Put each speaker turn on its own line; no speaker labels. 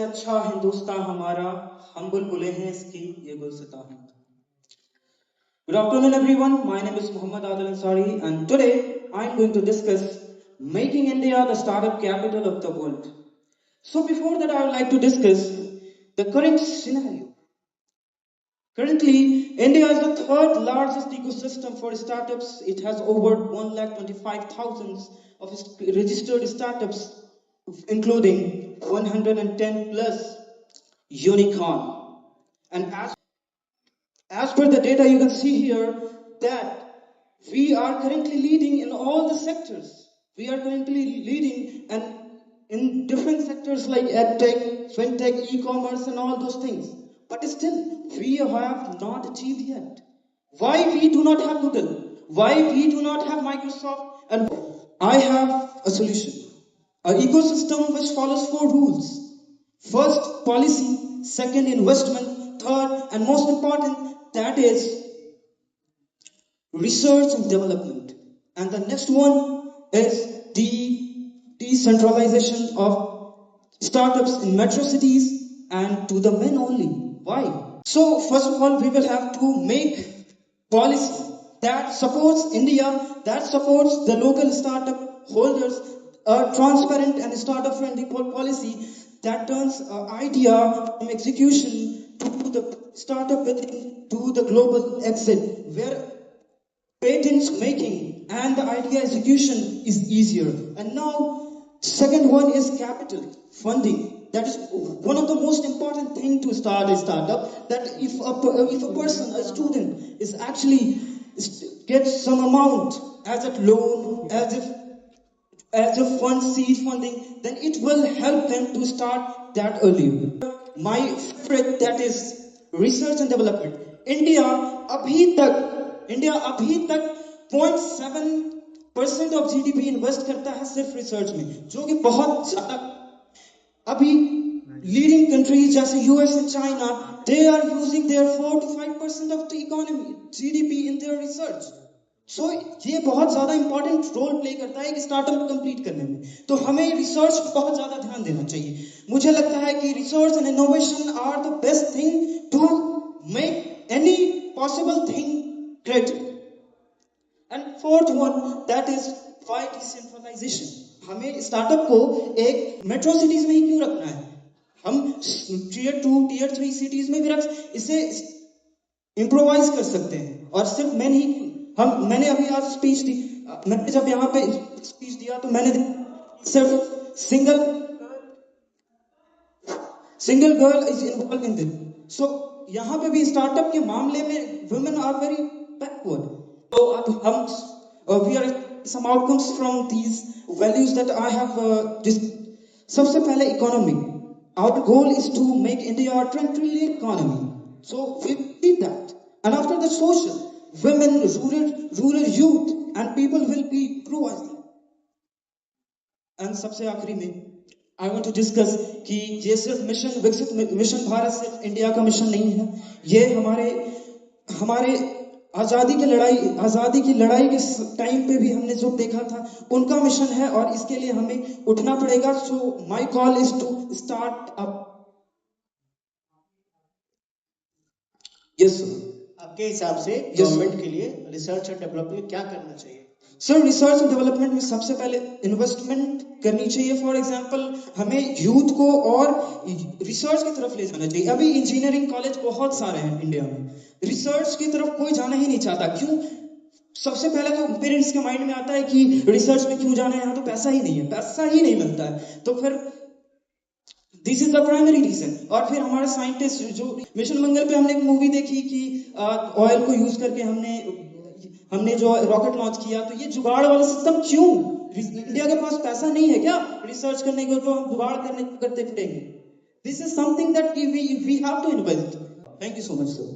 अच्छा हिंदुस्तान हमारा, हम बुलबुलें हैं इसकी, ये गुलसिता है। Good afternoon, everyone. My name is Muhammad Adil Ansari, and today I am going to discuss making India the startup capital of the world. So, before that, I would like to discuss the current scenario. Currently, India is the third largest ecosystem for startups. It has over 1,25,000 of registered startups, including 110 plus unicorn. And as per the data, you can see here that we are currently leading in all the sectors. We are currently leading and in different sectors like edtech, fintech, e-commerce, and all those things. But still, we have not achieved yet. Why we do not have Google? Why we do not have Microsoft? And I have a solution. An ecosystem which follows four rules. First, policy. Second, investment. Third, and most important, that is research and development. And the next one is the decentralization of startups in metro cities and to the men only. Why? So, first of all, we will have to make policy that supports India, that supports the local startup holders, a transparent and startup friendly policy that turns idea from execution to the startup within to the global exit, where patents making and the idea execution is easier. And now, second one is capital funding. That is one of the most important thing to start a startup. That if a person, a student, is actually gets some amount as a loan, as a fund seed funding, then it will help them to start that earlier. My favorite, that is research and development. India अभी तक 0.7% of GDP invest करता है सिर्फ research में, जो कि बहुत ज्यादा। अभी लीडिंग कंट्रीज जैसे US and China, they are using their 4 to 5% of the economy GDP in their research. So ये बहुत ज्यादा इंपॉर्टेंट रोल प्ले करता है कि स्टार्टअप कंप्लीट करने में। तो हमें रिसर्च पर बहुत ज्यादा ध्यान देना चाहिए। मुझे लगता है कि research and innovation are the best thing to make any possible thing great. And fourth one, that is why decentralization. हमें स्टार्टअप को एक मेट्रो सिटीज में ही क्यों रखना है? हम टीयर 2, टीयर 3 सिटीज में भी इसे इम्प्रोवाइज कर सकते हैं। और सिर्फ मैं नहीं, मैंने अभी आज स्पीच दी, मैंने जब यहाँ पे स्पीच दिया तो मैंने सिर्फ single girl is involve in this. So यहाँ पे भी स्टार्टअप के मामले में women are very backward. So we are some outcomes from these values that I have. सबसे पहले economy. Our goal is to make India a 10 trillion economy. So we did that. And after the social, women, rural youth, and people will be improved. And सबसे आखिरी में I want to discuss कि ये सिर्फ mission विकसित mission Bharat सिर्फ India का mission नहीं है। ये हमारे आजादी की लड़ाई के टाइम पे भी हमने जो देखा था उनका मिशन है, और इसके लिए हमें उठना पड़ेगा। So my call is to start up. Yes sir.
आपके हिसाब से गवर्नमेंट के लिए रिसर्च और डेवलपमेंट क्या करना चाहिए?
सर, रिसर्च एंड डेवलपमेंट में सबसे पहले इन्वेस्टमेंट करनी चाहिए। फॉर एग्जांपल, हमें यूथ को और रिसर्च की तरफ ले जाना चाहिए। अभी इंजीनियरिंग कॉलेज बहुत सारे हैं इंडिया में, रिसर्च की तरफ कोई जाना ही नहीं चाहता। क्यों? सबसे पहले तो पेरेंट्स के माइंड में आता है कि रिसर्च में क्यों जाना है, यहाँ तो पैसा ही नहीं है, पैसा ही नहीं मिलता है। तो फिर this is the primary reason. और फिर हमारे साइंटिस्ट जो मिशन मंगल पे हमने एक मूवी देखी कि ऑयल को यूज करके हमने जो रॉकेट लॉन्च किया, तो ये जुगाड़ वाला सिस्टम क्यों? इंडिया के पास पैसा नहीं है क्या रिसर्च करने को, तो हम जुगाड़ करते फिरेंगे। This is something that we have to invest. Thank you so much sir.